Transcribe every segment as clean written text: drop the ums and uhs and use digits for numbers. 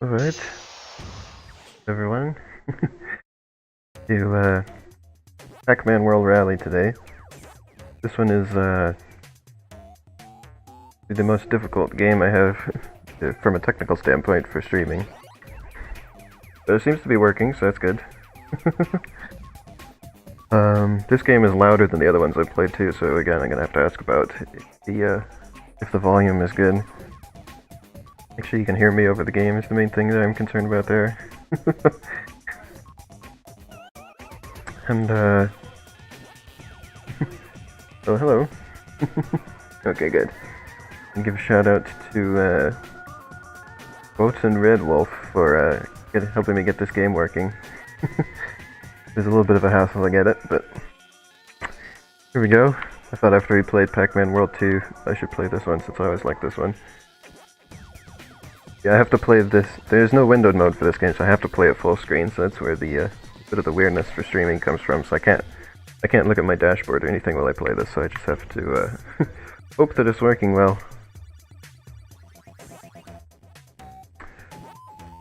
Alright, everyone, to Pac-Man World Rally today. This one is the most difficult game I have from a technical standpoint for streaming. But it seems to be working, so that's good. This game is louder than the other ones I've played too, so again I'm gonna have to ask about if the volume is good. Make sure you can hear me over the game is the main thing that I'm concerned about there. And, oh, hello. Okay, good. And give a shout out to, Boats and Red Wolf for, helping me get this game working. There's a little bit of a hassle to get it, but here we go. I thought after we played Pac-Man World 2, I should play this one since I always like this one. Yeah, I have to play this. There's no windowed mode for this game, so I have to play it full screen. So that's where the bit of the weirdness for streaming comes from. So I can't look at my dashboard or anything while I play this. So I just have to hope that it's working well.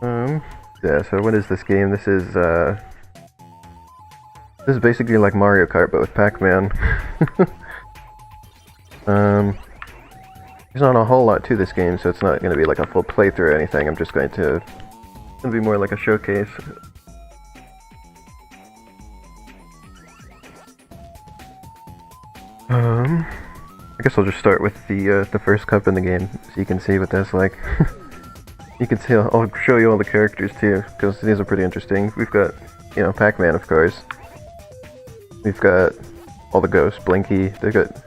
Yeah. So what is this game? This is basically like Mario Kart, but with Pac-Man. There's not a whole lot to this game, so it's not going to be like a full playthrough or anything. I'm just going to... It's going to be more like a showcase. I guess I'll just start with the first cup in the game, so you can see what that's like. You can see, I'll show you all the characters too, because these are pretty interesting. We've got, you know, Pac-Man, of course. We've got all the ghosts, Blinky. They've got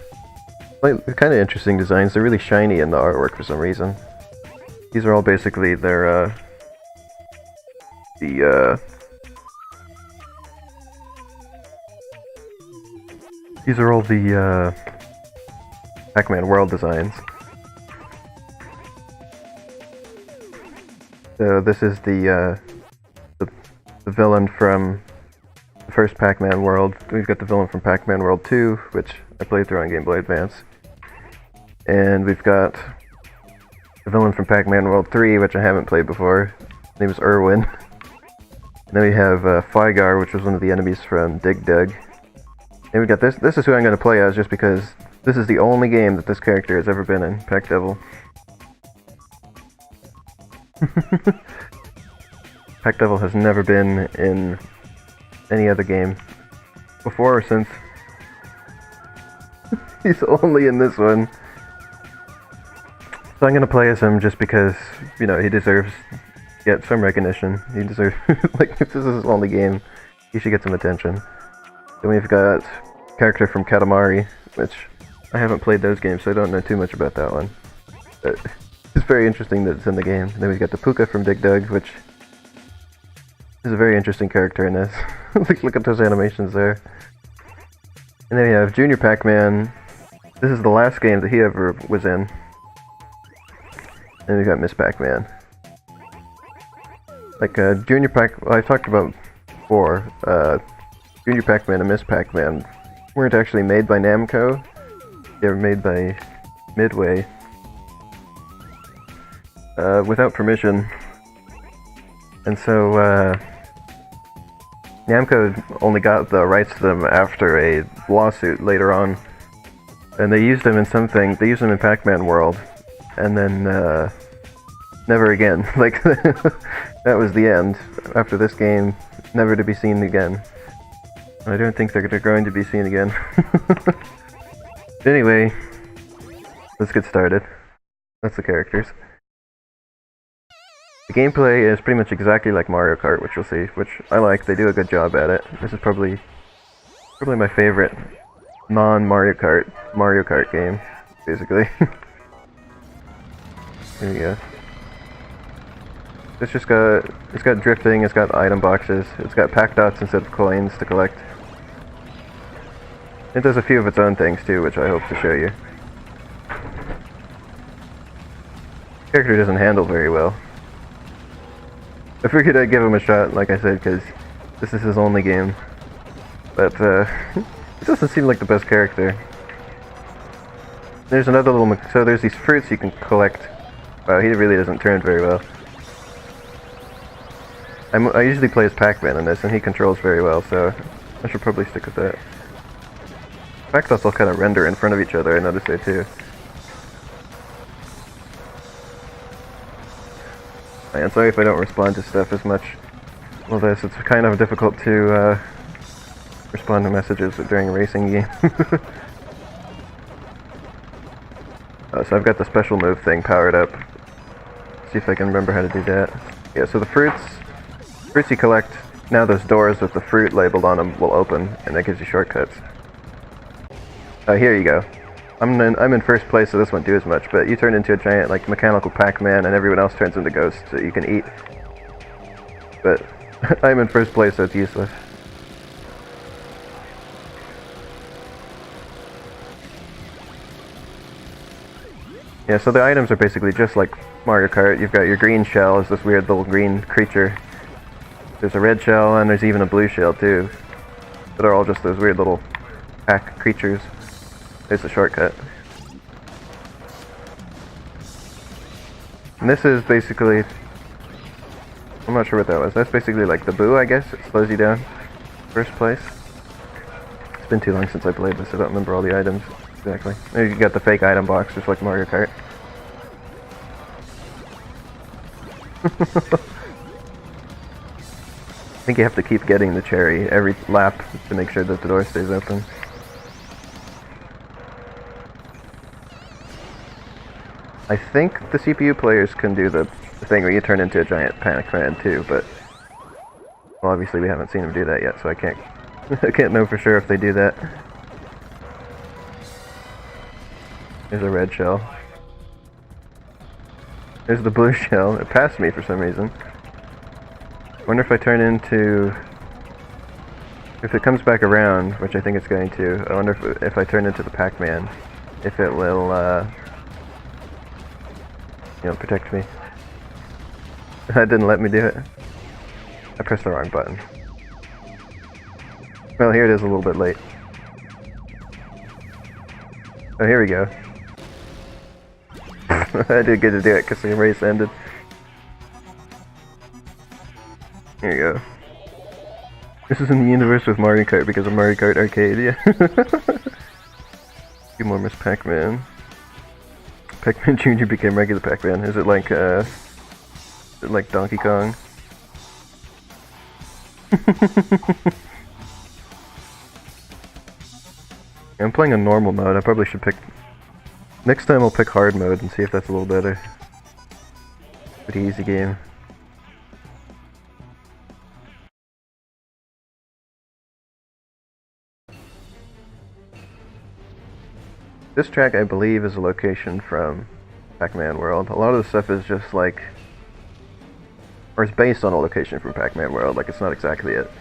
kind of interesting designs. They're really shiny in the artwork for some reason. These are all basically their, these are all the, Pac-Man World designs. So this is the villain from the first Pac-Man World. We've got the villain from Pac-Man World 2, which I played through on Game Boy Advance. And we've got the villain from Pac-Man World 3, which I haven't played before. His name is Irwin. And then we have Figar, which was one of the enemies from Dig Dug. And we got this. This is who I'm going to play as, just because this is the only game that this character has ever been in, Pac Devil. Pac Devil has never been in any other game before or since. He's only in this one. So I'm gonna play as him just because, you know, he deserves to get some recognition. He deserves, like, if this is his only game, he should get some attention. Then we've got a character from Katamari, which I haven't played those games, so I don't know too much about that one. But it's very interesting that it's in the game. And then we've got the Puka from Dig Dug, which is a very interesting character in this. Look at those animations there. And then we have Junior Pac-Man. This is the last game that he ever was in. And we got Miss Pac-Man. Like, Junior Pac... Well, I've talked about before, Junior Pac-Man and Miss Pac-Man weren't actually made by Namco. They were made by Midway. Without permission. And so, Namco only got the rights to them after a lawsuit later on. And they used them in something, they used them in Pac-Man World. And then, never again. Like, that was the end. After this game, never to be seen again. I don't think they're going to be seen again. Anyway, let's get started. That's the characters. The gameplay is pretty much exactly like Mario Kart, which you'll see, which I like. They do a good job at it. This is probably my favorite non-Mario Kart game, basically. Here we go. It's got drifting, it's got item boxes, it's got pack dots instead of coins to collect. It does a few of its own things too, which I hope to show you. The character doesn't handle very well. I figured I'd give him a shot, like I said, because this is his only game. But, it doesn't seem like the best character. There's another little... So there's these fruits you can collect. Wow, he really doesn't turn very well. I usually play as Pac-Man in this, and he controls very well, so I should probably stick with that. In fact, they'll kind of render in front of each other, I noticed there too. And sorry if I don't respond to stuff as much. Well, it's kind of difficult to respond to messages during a racing game. So I've got the special move thing powered up. See if I can remember how to do that. Yeah, so the fruits you collect, now those doors with the fruit labeled on them will open, and that gives you shortcuts. Here you go. I'm in first place, so this won't do as much, but you turn into a giant, like, mechanical Pac-Man, and everyone else turns into ghosts that you can eat. But I'm in first place, so it's useless. Yeah, so the items are basically just like Mario Kart. You've got your green shell, is this weird little green creature. There's a red shell, and there's even a blue shell, too. That are all just those weird little pack creatures. There's a shortcut. And this is basically... I'm not sure what that was. That's basically like the boo, I guess. It slows you down. First place. It's been too long since I played this, I don't remember all the items exactly. Maybe you got the fake item box, just like Mario Kart. I think you have to keep getting the cherry every lap to make sure that the door stays open. I think the CPU players can do the thing where you turn into a giant Pac-Man too, but well, obviously we haven't seen them do that yet, so I can't I can't know for sure if they do that. There's a red shell. There's the blue shell. It passed me for some reason. I wonder if I turn into... If it comes back around, which I think it's going to, I wonder if I turn into the Pac-Man, if it will, you know, protect me. That didn't let me do it. I pressed the wrong button. Well, here it is a little bit late. Oh, here we go. I did get to do it because the race ended. Here you go. This is in the universe with Mario Kart because of Mario Kart Arcade, yeah. Few more Miss Pac-Man. Pac-Man Jr. became regular Pac-Man. Is it like Donkey Kong? I'm playing a normal mode. I probably should pick... Next time I'll pick hard mode and see if that's a little better. Pretty easy game. This track, I believe, is a location from Pac-Man World. A lot of the stuff is just like... Or it's based on a location from Pac-Man World, like it's not exactly it.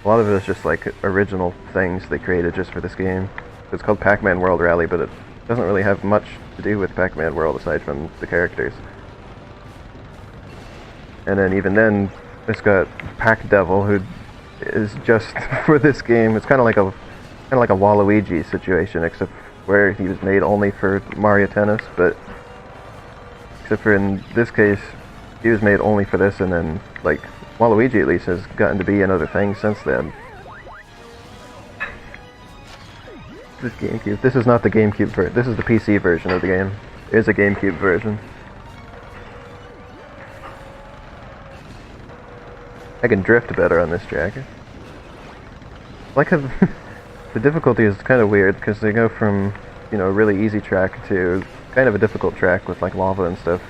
A lot of it is just like original things they created just for this game. It's called Pac-Man World Rally, but it doesn't really have much to do with Pac-Man World aside from the characters. And then even then, it's got Pac-Devil, who is just for this game. It's kind of like a Waluigi situation, except where he was made only for Mario Tennis, but except for in this case, he was made only for this, and then like Waluigi at least has gotten to be in other things since then. This GameCube. This is not the GameCube version. This is the PC version of the game. There's a GameCube version. I can drift better on this track. Like how the difficulty is kind of weird because they go from, you know, a really easy track to kind of a difficult track with like lava and stuff.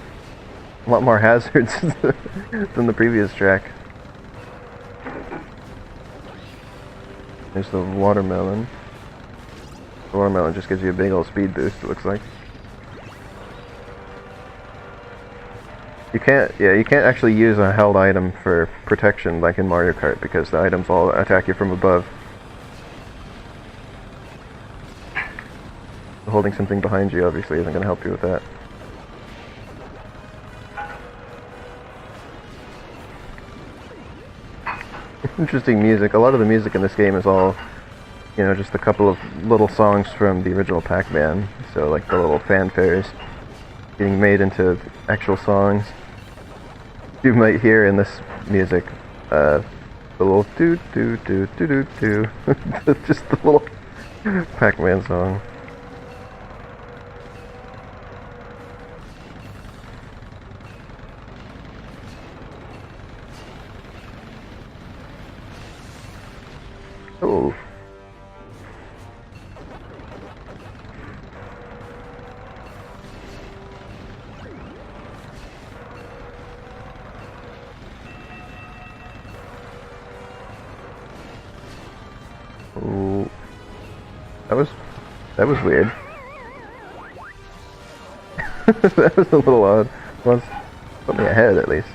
A lot more hazards than the previous track. There's the watermelon. The watermelon just gives you a big old speed boost, it looks like. You can't actually use a held item for protection like in Mario Kart because the items all attack you from above. Holding something behind you obviously isn't going to help you with that. Interesting music. A lot of the music in this game is all, you know, just a couple of little songs from the original Pac-Man. So like the little fanfares getting made into actual songs. You might hear in this music The little doo doo doo doo doo doo. Just the little Pac-Man song. Oh. Ooh. That was weird. That was a little odd. Well, put me ahead at least.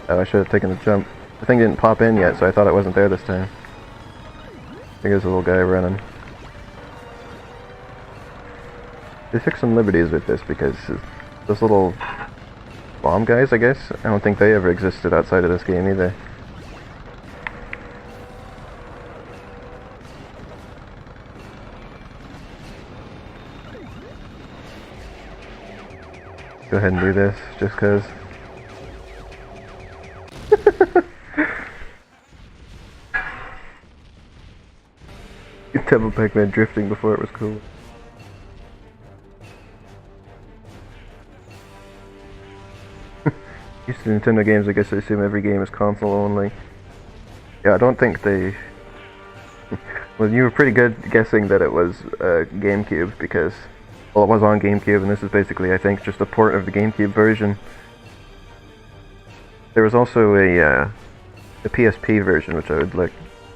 Oh, I should have taken the jump. The thing didn't pop in yet, so I thought it wasn't there this time. I think there's a little guy running. They took some liberties with this because those little bomb guys, I guess, I don't think they ever existed outside of this game either. Go ahead and do this, just cause. Devil Pac-Man drifting before it was cool. Used to Nintendo games, I guess I assume every game is console only. Yeah, I don't think they... Well, you were pretty good guessing that it was GameCube, because... Well, it was on GameCube, and this is basically, I think, just a port of the GameCube version. There was also a PSP version, which I would like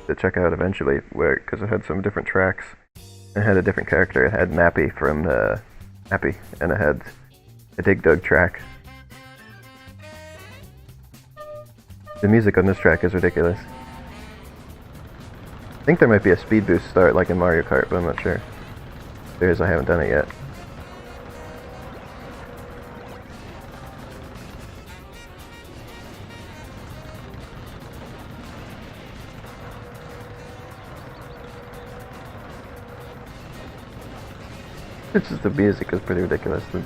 to check out eventually, because it had some different tracks. It had a different character. It had Mappy from Mappy, and it had a Dig Dug track. The music on this track is ridiculous. I think there might be a speed boost start like in Mario Kart, but I'm not sure. If there is, I haven't done it yet. It's just the music is pretty ridiculous. The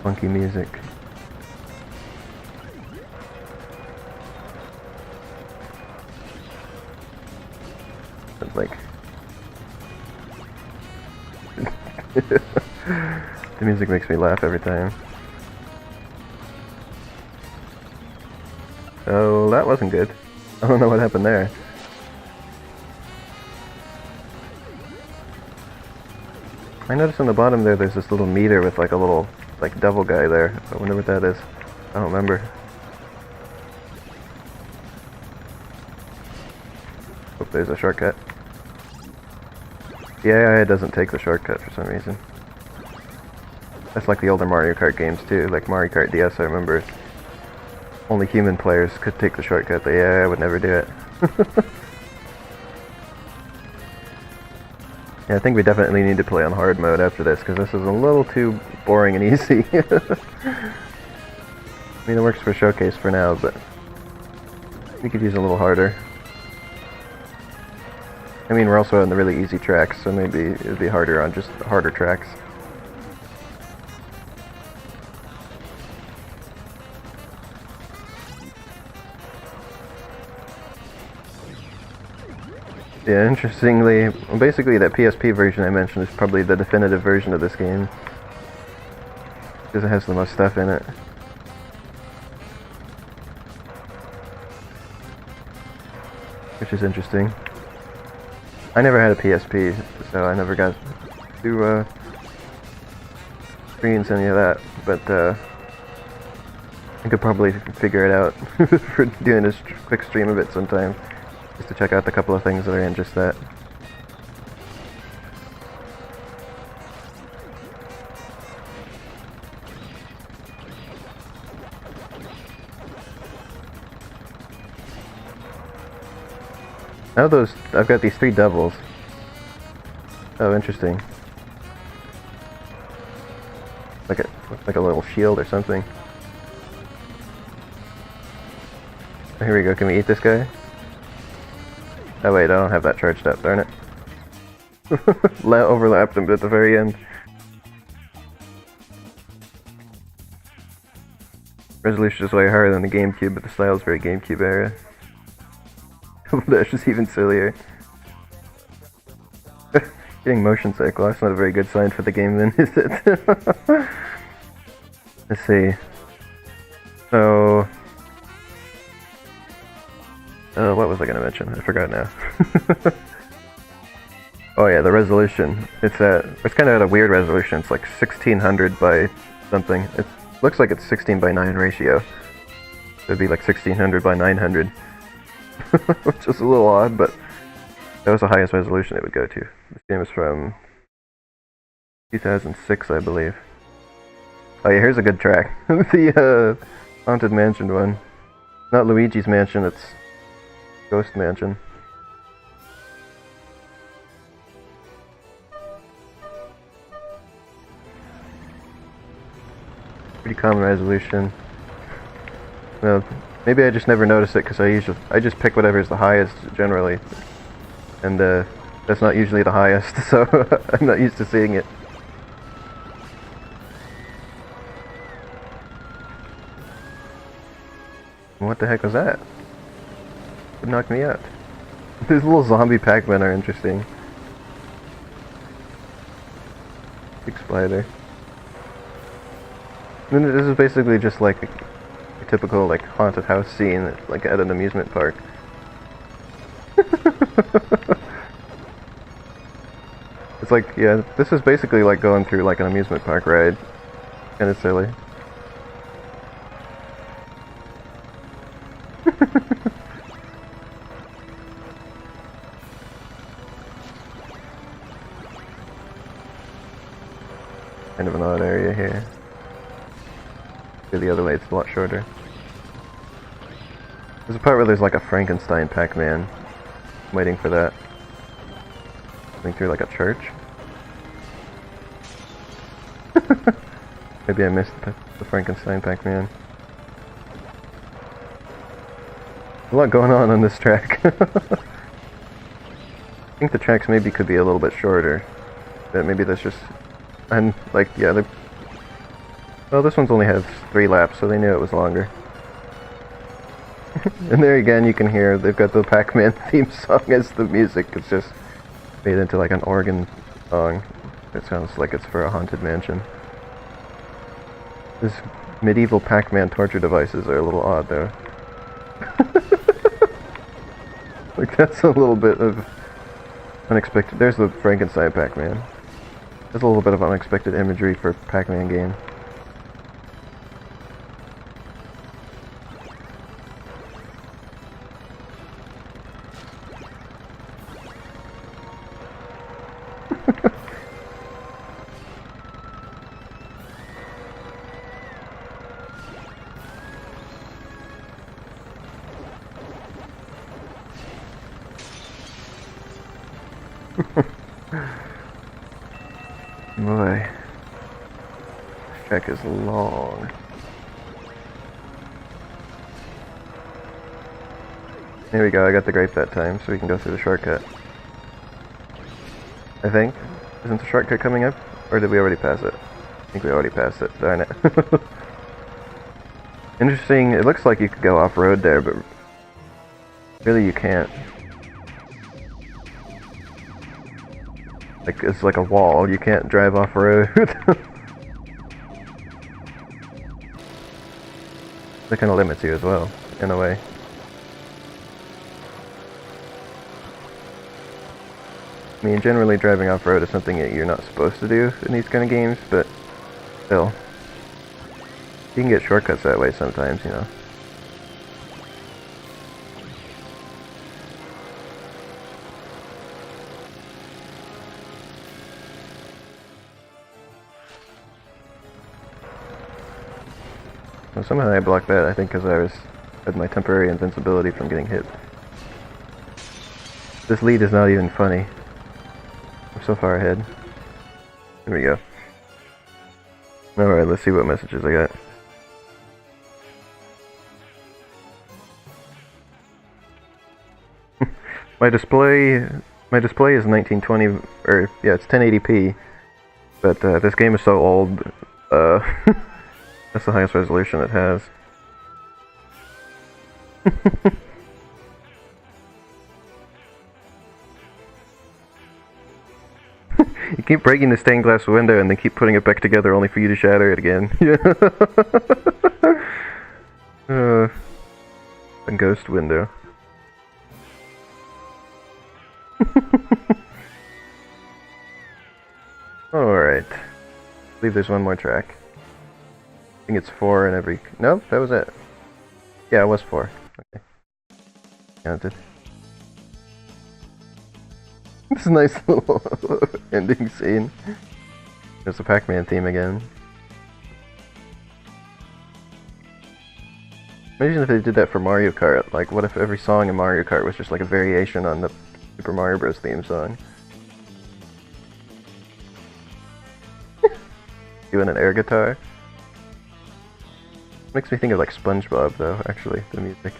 funky music. It's like the music makes me laugh every time. Oh, that wasn't good. I don't know what happened there. I noticed on the bottom there's this little meter with like a little like devil guy there. I wonder what that is. I don't remember. Hope there's a shortcut. Yeah, it doesn't take the shortcut for some reason. That's like the older Mario Kart games too, like Mario Kart DS. I remember only human players could take the shortcut, but yeah, I would never do it. Yeah, I think we definitely need to play on hard mode after this, because this is a little too boring and easy. I mean, it works for Showcase for now, but we could use a little harder. I mean, we're also on the really easy tracks, so maybe it'd be harder on just harder tracks. Yeah, interestingly, basically that PSP version I mentioned is probably the definitive version of this game. Because it has the most stuff in it. Which is interesting. I never had a PSP, so I never got to experience any of that, but I could probably figure it out for doing a quick stream of it sometime. Just to check out the couple of things that are in just that. Now I've got these 3 devils. Oh, interesting. Looks like a little shield or something. Oh, here we go, can we eat this guy? Oh wait, I don't have that charged up, darn it. Overlapped him at the very end. Resolution is way higher than the GameCube, but the style is very GameCube era. That's just even sillier. Getting motion sick, well, that's not a very good sign for the game then, is it? Let's see. So... what was I gonna mention? I forgot now. Oh yeah, the resolution. It's kind of at a weird resolution. It's like 1600 by something. It looks like it's 16 by 9 ratio. It'd be like 1600 by 900. Which is a little odd, but that was the highest resolution it would go to. This game is from 2006, I believe. Oh yeah, here's a good track. The Haunted Mansion one. Not Luigi's Mansion, it's Ghost Mansion. Pretty common resolution. Well, maybe I just never notice it because I just pick whatever is the highest generally, and that's not usually the highest, so I'm not used to seeing it. What the heck was that? It knocked me out. These little zombie Pac-Man are interesting. Big spider. And this is basically just like a typical like haunted house scene, like at an amusement park. It's like, yeah, this is basically like going through like an amusement park ride. Kind of silly. Kind of an odd area here. The other way, it's a lot shorter. There's a part where there's like a Frankenstein Pac-Man. I'm waiting for that. Going through like a church. Maybe I missed the Frankenstein Pac-Man. A lot going on this track. I think the tracks maybe could be a little bit shorter. But maybe that's just... And like, yeah, well, this one's only has 3 laps, so they knew it was longer. And there again, you can hear they've got the Pac-Man theme song as the music. It's just made into like an organ song. It sounds like it's for a haunted mansion. These medieval Pac-Man torture devices are a little odd, though. Like, that's a little bit of unexpected. There's the Frankenstein Pac-Man. There's a little bit of unexpected imagery for a Pac-Man game. Boy, this track is long. Here we go, I got the grape that time, so we can go through the shortcut. I think. Isn't the shortcut coming up? Or did we already pass it? I think we already passed it, darn it. Interesting, it looks like you could go off-road there, but really you can't. Like, it's like a wall, you can't drive off-road. That kind of limits you as well, in a way. I mean, generally driving off-road is something that you're not supposed to do in these kind of games, but still. You can get shortcuts that way sometimes, you know. Well, somehow I blocked that, I think because I had my temporary invincibility from getting hit. This lead is not even funny. I'm so far ahead. Here we go. Alright, let's see what messages I got. My display is 1920, or yeah, it's 1080p. But this game is so old, that's the highest resolution it has. You keep breaking the stained glass window and then keep putting it back together only for you to shatter it again. A ghost window. Alright. I believe there's one more track. I think it's 4 in every... No, that was it. Yeah, it was 4. Okay. Counted. This is a nice little ending scene. There's the Pac-Man theme again. Imagine if they did that for Mario Kart. Like, what if every song in Mario Kart was just like a variation on the Super Mario Bros. Theme song? Doing an air guitar? Makes me think of like SpongeBob though, actually, the music.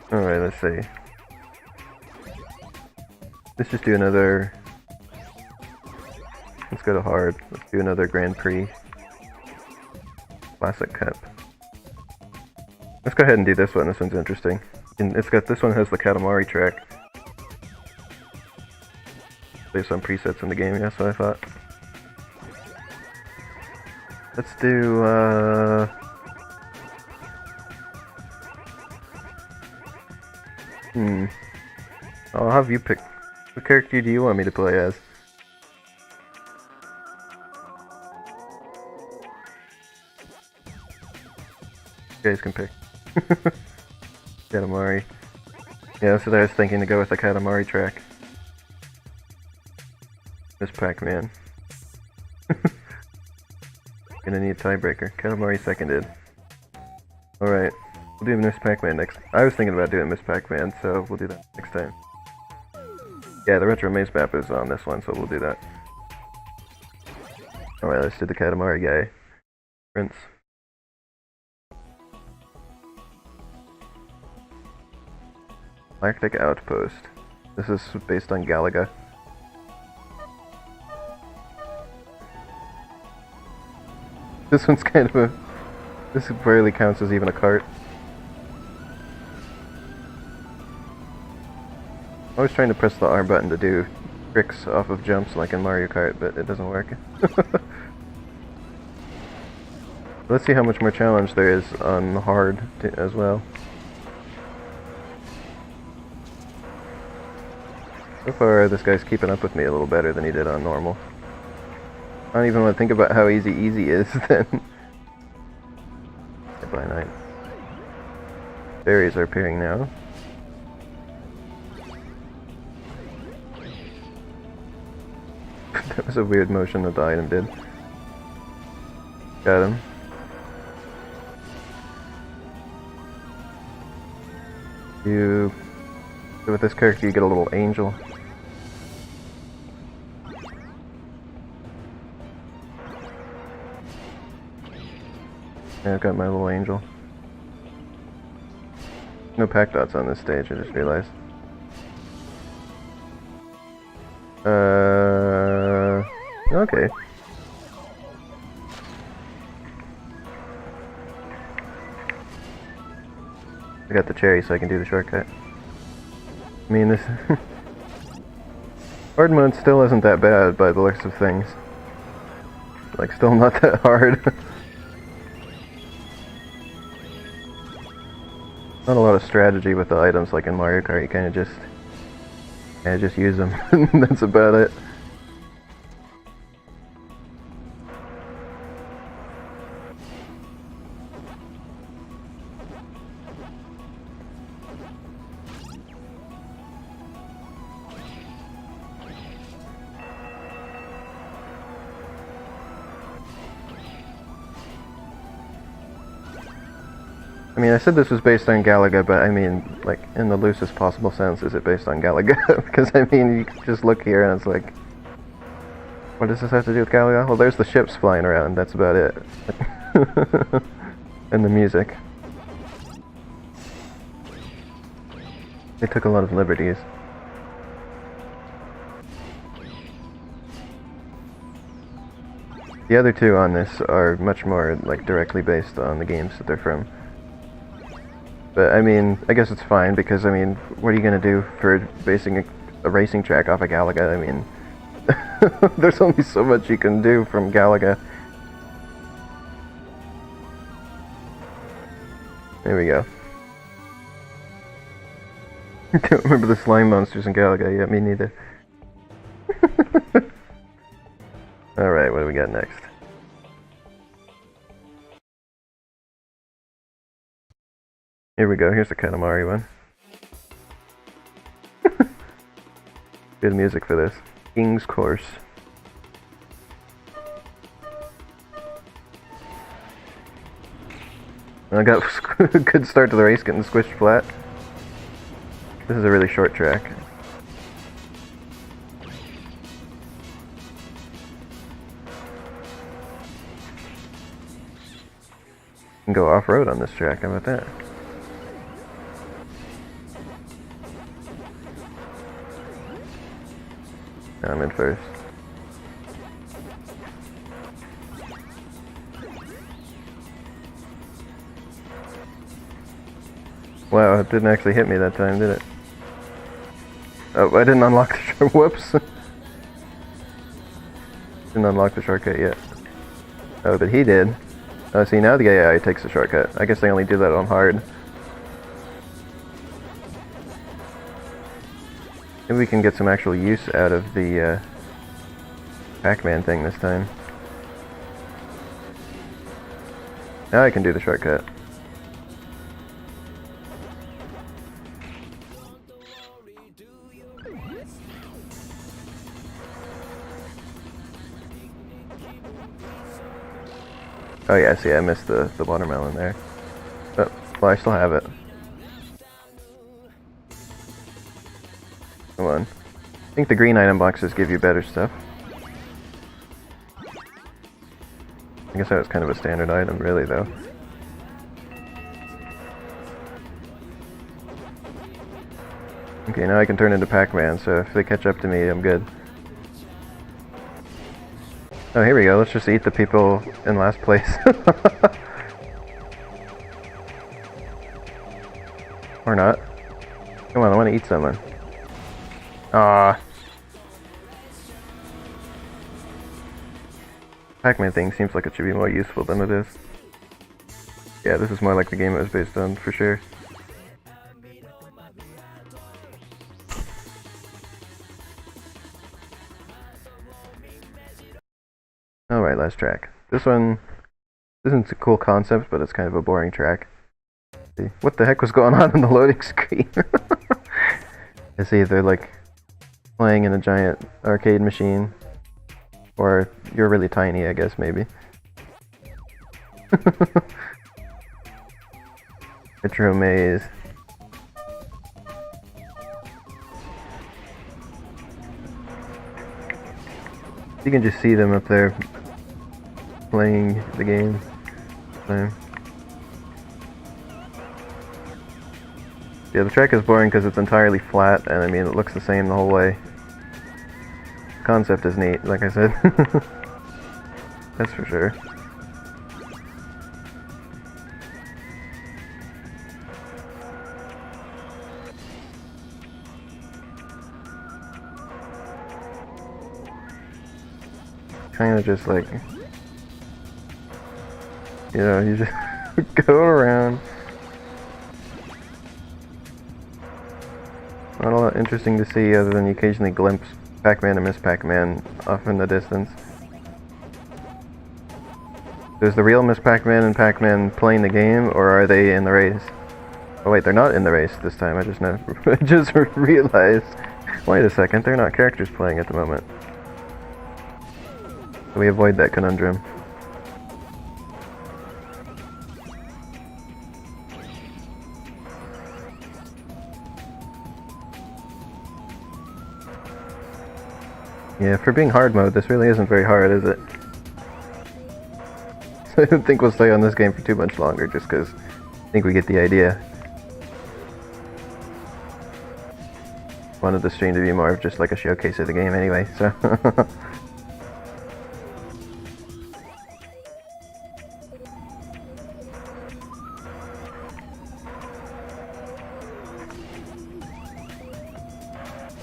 Alright, let's see. Let's just do another... Let's go to hard. Let's do another Grand Prix. Classic Cup. Let's go ahead and do this one. This one's interesting. And it's got... This one has the Katamari track. There's some presets in the game, that's what I thought. Let's do, I'll have you pick. What character do you want me to play as? You guys can pick. Katamari. Yeah, that's what I was thinking, to go with the Katamari track. Miss Pac-Man. Gonna need a tiebreaker. Katamari seconded. Alright. We'll do Miss Pac-Man next. I was thinking about doing Miss Pac-Man, so we'll do that next time. Yeah, the Retro Maze map is on this one, so we'll do that. Alright, let's do the Katamari guy. Prince. Galactic Outpost. This is based on Galaga. This one's kind of a... This barely counts as even a cart. I was trying to press the R button to do tricks off of jumps like in Mario Kart, but it doesn't work. Let's see how much more challenge there is on hard as well. So far, this guy's keeping up with me a little better than he did on normal. I don't even want to think about how easy is then. By night. Berries are appearing now. That was a weird motion that the item did. Got him. So with this character you get a little angel. Yeah, I've got my little angel. No pack dots on this stage, I just realized. Okay. I got the cherry so I can do the shortcut. I mean, this... hard mode still isn't that bad by the looks of things. Like, still not that hard. Not a lot of strategy with the items like in Mario Kart, you kinda just use them. That's about it. I mean, I said this was based on Galaga, but I mean, like, in the loosest possible sense, is it based on Galaga? Because, I mean, you can just look here and it's like, what does this have to do with Galaga? Well, there's the ships flying around, that's about it. And the music. They took a lot of liberties. The other two on this are much more like directly based on the games that they're from. But I mean, I guess it's fine because I mean, what are you gonna do for basing a racing track off of Galaga? I mean, there's only so much you can do from Galaga. There we go. Don't remember the slime monsters in Galaga. Yeah, me neither. Alright, what do we got next? Here we go, here's the Katamari one. Good music for this. King's Course. I got a good start to the race, getting squished flat. This is a really short track. Can go off-road on this track, how about that? I'm in first. Wow, it didn't actually hit me that time, did it? Oh, I didn't unlock the shortcut. Whoops. Didn't unlock the shortcut yet. Oh, but he did. Oh, see, now the AI takes the shortcut. I guess they only do that on hard. Maybe we can get some actual use out of the Pac-Man thing this time. Now I can do the shortcut. Oh yeah, see, I missed the watermelon there. Oh, well, I still have it. Come on. I think the green item boxes give you better stuff. I guess that was kind of a standard item, really, though. Okay, now I can turn into Pac-Man, so if they catch up to me, I'm good. Oh, here we go. Let's just eat the people in last place. Or not. Come on, I want to eat someone. Ah. Pac-Man thing seems like it should be more useful than it is. Yeah, this is more like the game it was based on, for sure. Alright, last track. This one isn't a cool concept, but it's kind of a boring track. See, what the heck was going on in the loading screen? It's either like playing in a giant arcade machine, or you're really tiny, I guess, maybe. Metro Maze. You can just see them up there playing the game. So. Yeah, the track is boring because it's entirely flat, and I mean, it looks the same the whole way. The concept is neat, like I said. That's for sure. Kind of just like, you know, you just go around. Not a lot interesting to see other than you occasionally glimpse Pac-Man and Miss Pac-Man off in the distance. Is the real Miss Pac-Man and Pac-Man playing the game, or are they in the race? Oh wait, they're not in the race this time, I just realized. Wait a second, they're not characters playing at the moment. So we avoid that conundrum. Yeah, for being hard mode, this really isn't very hard, is it? I don't think we'll stay on this game for too much longer, just because I think we get the idea. wanted the stream to be more of just like a showcase of the game anyway, so...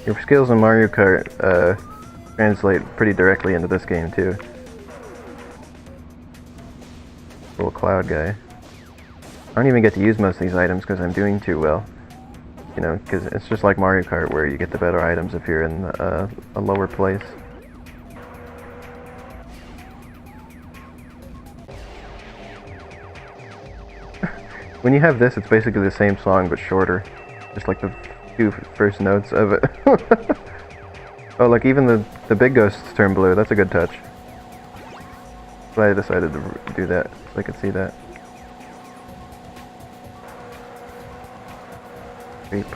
Your skills in Mario Kart translate pretty directly into this game too. Little cloud guy. I don't even get to use most of these items because I'm doing too well. You know, because it's just like Mario Kart where you get the better items if you're in a lower place. When you have this, it's basically the same song but shorter. Just like the two first notes of it. Oh, like even the big ghosts turn blue. That's a good touch. So I decided to do that so I could see that. Creep.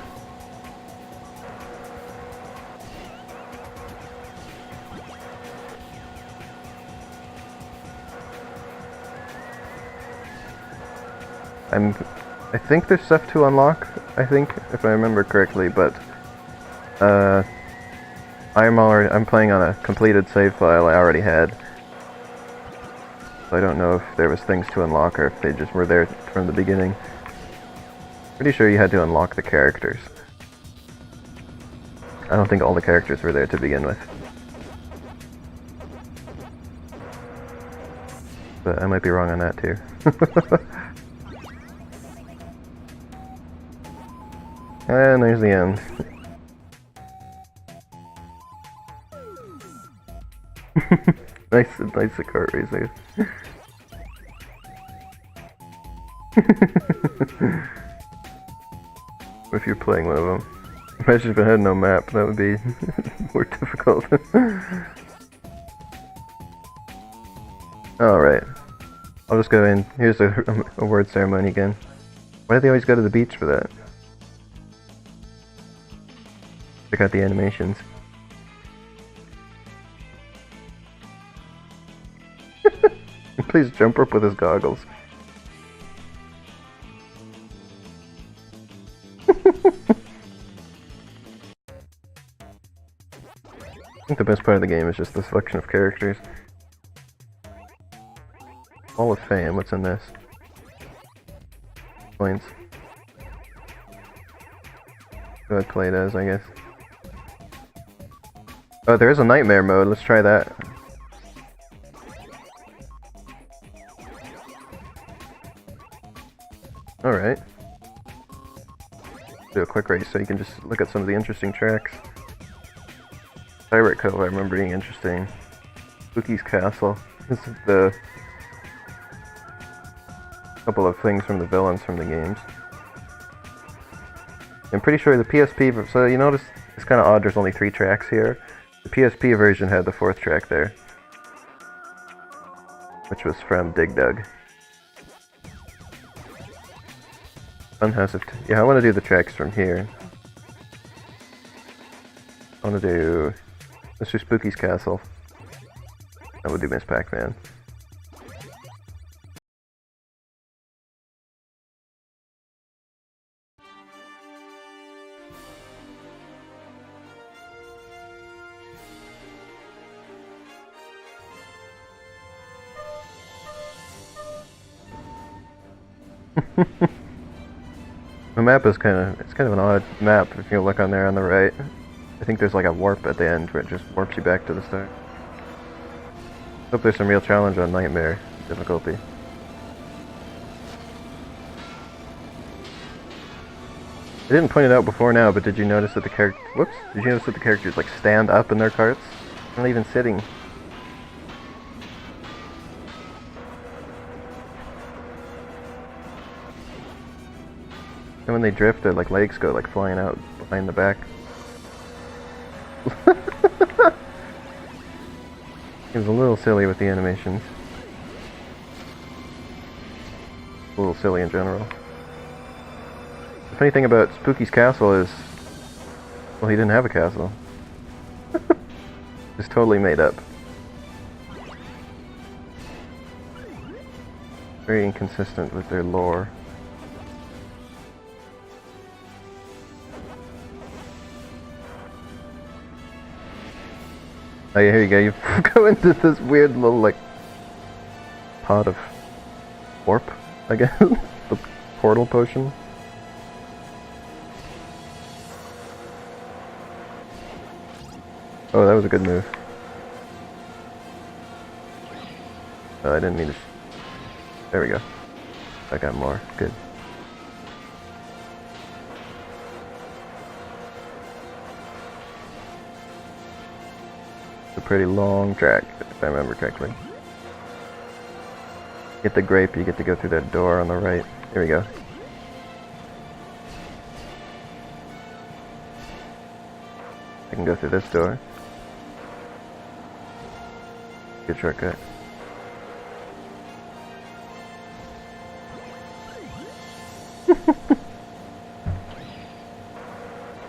I think there's stuff to unlock, I think, if I remember correctly, but I'm playing on a completed save file I already had. So I don't know if there was things to unlock or if they just were there from the beginning. Pretty sure you had to unlock the characters. I don't think all the characters were there to begin with. But I might be wrong on that too. And there's the end. nice kart racers. If you're playing one of them. Imagine if it had no map, that would be more difficult. Alright. I'll just go in. Here's a award ceremony again. Why do they always go to the beach for that? Check out the animations. Please jump rope with his goggles. I think the best part of the game is just the selection of characters. Hall of Fame, what's in this? Points. Who I'd play it as, I guess. Oh, there is a nightmare mode, let's try that. Alright. Do a quick race so you can just look at some of the interesting tracks. Pirate Cove I remember being interesting. Spooky's Castle. This is the couple of things from the villains from the games. I'm pretty sure the PSP, so you notice it's kind of odd there's only 3 tracks here. The PSP version had the 4th track there, which was from Dig Dug. Funhouse of... yeah, I want to do the tracks from here. I want to do... let's do Spooky's Castle. I would do Miss Pac-Man. The map is it's kind of an odd map if you look on there on the right. I think there's like a warp at the end where it just warps you back to the start. Hope there's some real challenge on Nightmare difficulty. I didn't point it out before now, but did you notice that the Did you notice that the characters like stand up in their carts? They're not even sitting. And when they drift, their like legs go like flying out behind the back. It was a little silly with the animations. A little silly in general. The funny thing about Spooky's Castle is, well, he didn't have a castle. It's totally made up. Very inconsistent with their lore. Oh yeah, here you go. You go into this weird little like pot of warp, I guess. The portal potion. Oh, that was a good move. Oh, I didn't mean to. There we go. I got more. Good. It's a pretty long track, if I remember correctly. Get the grape, you get to go through that door on the right. Here we go. I can go through this door. Good shortcut.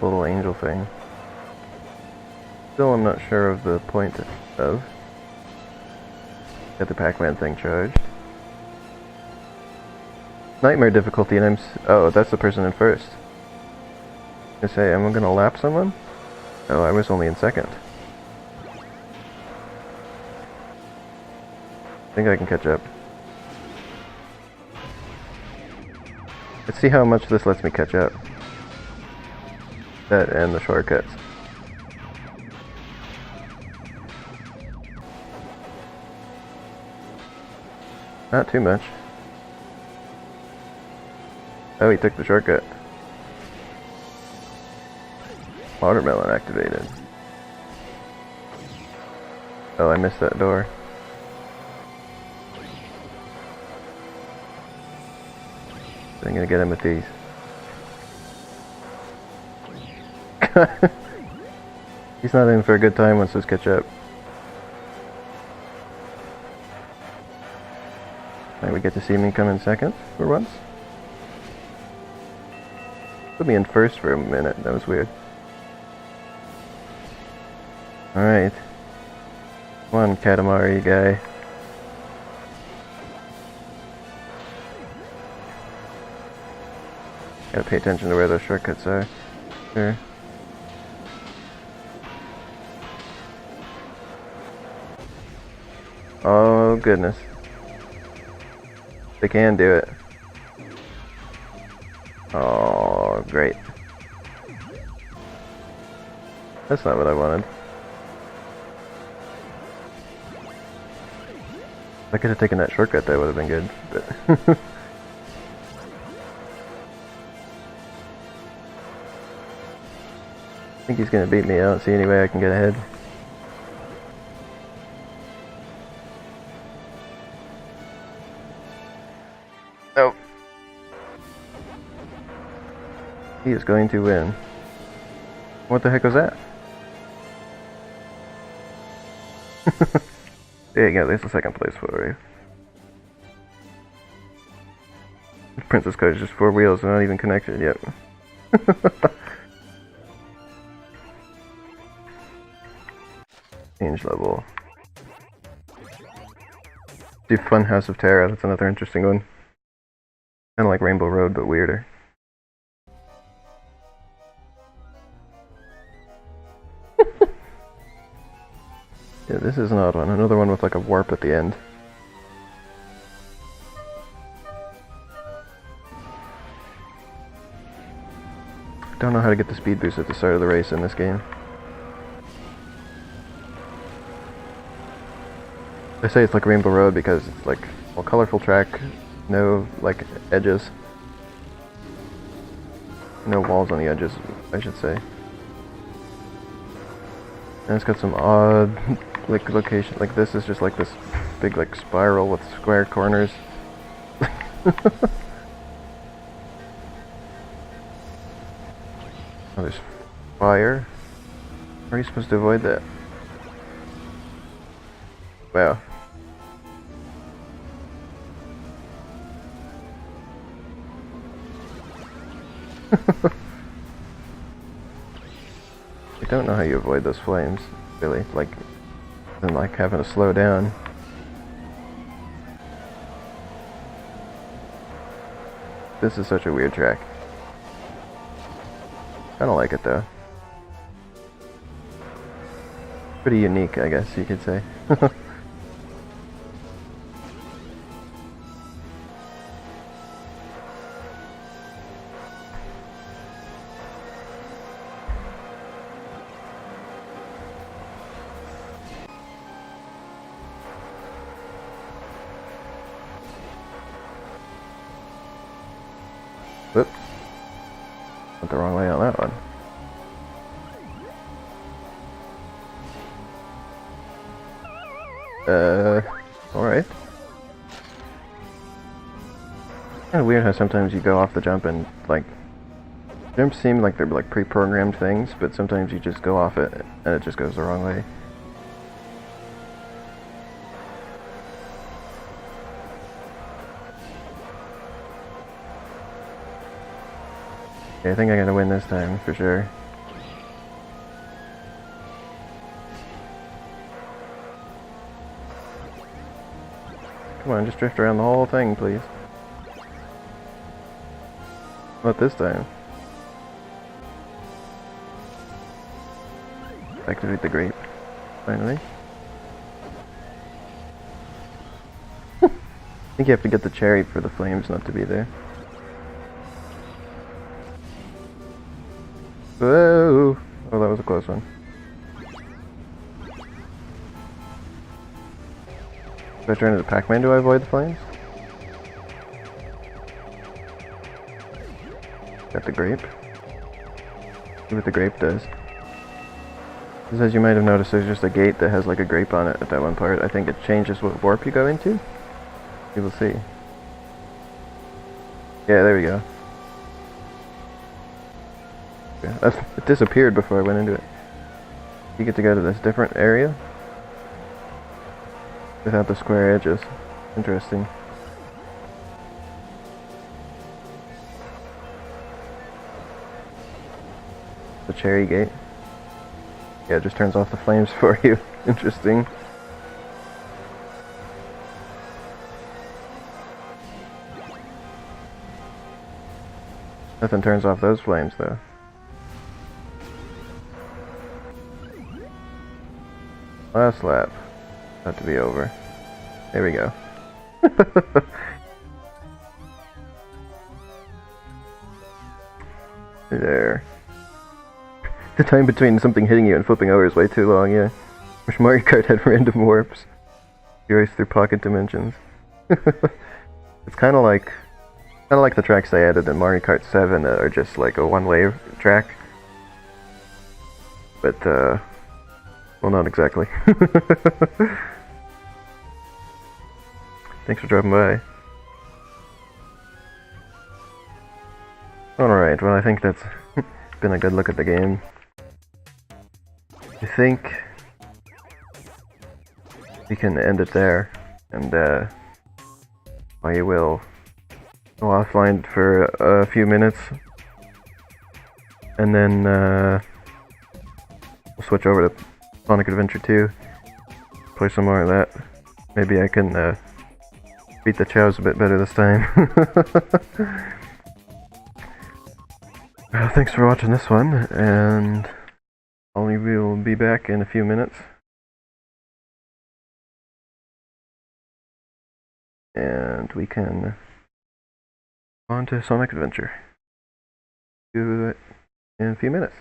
Little angel thing. Still I'm not sure of the point of. Got the Pac-Man thing charged. Nightmare difficulty and oh, that's the person in first. I say, am I gonna lap someone? Oh, I was only in second. I think I can catch up. Let's see how much this lets me catch up. That and the shortcuts. Not too much. Oh, he took the shortcut. Watermelon activated. Oh, I missed that door. I'm gonna get him with these. He's not in for a good time once those catch up. Now we get to see me come in second for once. Put me in first for a minute, that was weird. Alright. Come on, Katamari guy. Gotta pay attention to where those shortcuts are. Sure. Oh goodness. They can do it. Oh, great. That's not what I wanted. If I could have taken that shortcut, that would have been good, but... I think he's gonna beat me. I don't see any way I can get ahead. Nope. He is going to win. What the heck was that? There you go, there's the second place for you. Princess Code is just 4 wheels, they're not even connected yet. Change level. Do Fun House of Terror, that's another interesting one. Kinda like Rainbow Road, but weirder. Yeah, this is an odd one. Another one with like a warp at the end. Don't know how to get the speed boost at the start of the race in this game. They say it's like Rainbow Road because it's like a colorful track, no like edges. No walls on the edges, I should say. And it's got some odd like location, like this is just like this big like spiral with square corners. Oh, there's fire. How are you supposed to avoid that? Wow. I don't know how you avoid those flames, really, like, than like having to slow down. This is such a weird track. I don't like it though. Pretty unique, I guess you could say. Whoops. Went the wrong way on that one. Alright. Kinda weird how sometimes you go off the jump and, like, jumps seem like they're, like, pre-programmed things, but sometimes you just go off it and it just goes the wrong way. Okay, I think I'm gonna win this time, for sure. Come on, just drift around the whole thing, please. Not this time. Activate the grape. Finally. I think you have to get the cherry for the flames not to be there. Whoa! Oh, that was a close one. If I turn into Pac-Man, do I avoid the flames? Got the grape. See what the grape does. Because as you might have noticed, there's just a gate that has like a grape on it at that one part. I think it changes what warp you go into. You will see. Yeah, there we go. Yeah, it disappeared before I went into it. You get to go to this different area without the square edges. Interesting. The cherry gate. Yeah, it just turns off the flames for you. Interesting. Nothing turns off those flames though. Last lap. About to be over. There we go. There. The time between something hitting you and flipping over is way too long, yeah. Wish Mario Kart had random warps. You race through pocket dimensions. It's kind of like the tracks they added in Mario Kart 7 that are just like a one-way track. But, well, not exactly. Thanks for dropping by. Alright, well I think that's been a good look at the game. I think we can end it there, and I will go offline for a few minutes, and then we'll switch over to Sonic Adventure 2, play some more of that. Maybe I can beat the chows a bit better this time. Well, thanks for watching this one, and we will be back in a few minutes. And we can go on to Sonic Adventure. Do it in a few minutes.